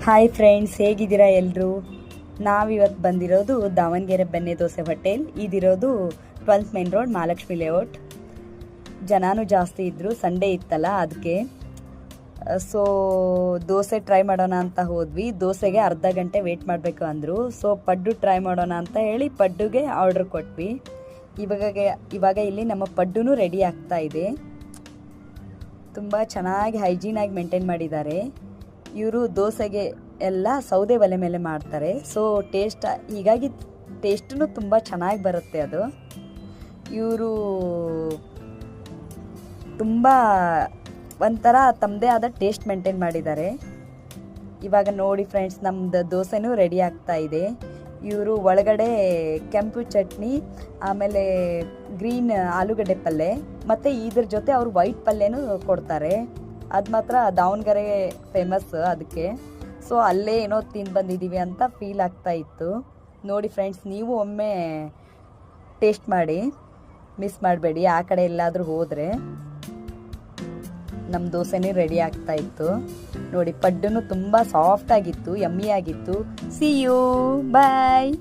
Hi friends, ಹೇಗಿದ್ದೀರಾ ಎಲ್ಲರೂ? ನಾವಿವತ್ತು ಬಂದಿರೋದು ದಾವಣಗೆರೆ ಬೆಣ್ಣೆ ದೋಸೆ ಹೋಟೆಲ್. ಇದಿರೋದು 12th main road, Mahalakshmi layout. ಜನನೂ ಜಾಸ್ತಿ ಇದ್ದರು, ಸಂಡೇ ಇತ್ತಲ್ಲ ಅದಕ್ಕೆ. ಸೊ ದೋಸೆ ಟ್ರೈ ಮಾಡೋಣ ಅಂತ ಹೋದ್ವಿ. ದೋಸೆಗೆ ಅರ್ಧ ಗಂಟೆ ವೇಟ್ ಮಾಡಬೇಕು ಅಂದರು. ಸೊ ಪಡ್ಡು ಟ್ರೈ ಮಾಡೋಣ ಅಂತ ಹೇಳಿ ಪಡ್ಡುಗೆ ಆರ್ಡ್ರ್ ಕೊಟ್ವಿ. ಇವಾಗ ಇಲ್ಲಿ ನಮ್ಮ ಪಡ್ಡುನೂ ರೆಡಿ ಆಗ್ತಾ ಇದೆ. ತುಂಬ ಚೆನ್ನಾಗಿ ಹೈಜೀನಾಗಿ ಮೇಂಟೈನ್ ಮಾಡಿದ್ದಾರೆ. ಇವರು ದೋಸೆಗೆ ಎಲ್ಲ ಸೌದೆ ಒಲೆ ಮೇಲೆ ಮಾಡ್ತಾರೆ. ಸೊ ಹೀಗಾಗಿ ಟೇಸ್ಟೂ ತುಂಬ ಚೆನ್ನಾಗಿ ಬರುತ್ತೆ. ಅದು ಇವರು ತುಂಬ ಒಂಥರ ತಮ್ಮದೇ ಆದ ಟೇಸ್ಟ್ ಮೇಂಟೈನ್ ಮಾಡಿದ್ದಾರೆ. ಇವಾಗ ನೋಡಿ ಫ್ರೆಂಡ್ಸ್, ನಮ್ಮದು ದೋಸೆನೂ ರೆಡಿ ಆಗ್ತಾ ಇದೆ. ಇವರು ಒಳಗಡೆ ಕೆಂಪು ಚಟ್ನಿ, ಆಮೇಲೆ ಗ್ರೀನ್ ಆಲೂಗಡ್ಡೆ ಪಲ್ಯ, ಮತ್ತು ಇದ್ರ ಜೊತೆ ಅವರು ವೈಟ್ ಪಲ್ಯನೂ ಕೊಡ್ತಾರೆ. ಅದು ಮಾತ್ರ ದಾವಣಗೆರೆ ಫೇಮಸ್ ಅದಕ್ಕೆ. ಸೊ ಅಲ್ಲೇ ಏನೋ ತಿಂದು ಬಂದಿದ್ದೀವಿ ಅಂತ ಫೀಲ್ ಆಗ್ತಾ ಇತ್ತು. ನೋಡಿ ಫ್ರೆಂಡ್ಸ್, ನೀವು ಒಮ್ಮೆ ಟೇಸ್ಟ್ ಮಾಡಿ, ಮಿಸ್ ಮಾಡಬೇಡಿ. ಆ ಕಡೆ ಎಲ್ಲಾದರೂ ಹೋದರೆ ನಮ್ಮ ದೋಸೆನೇ ರೆಡಿ ಆಗ್ತಾ ಇತ್ತು. ನೋಡಿ, ಪಡ್ಡೂ ತುಂಬ ಸಾಫ್ಟ್ ಆಗಿತ್ತು, ಯಮ್ಮಿ ಆಗಿತ್ತು. See you, bye.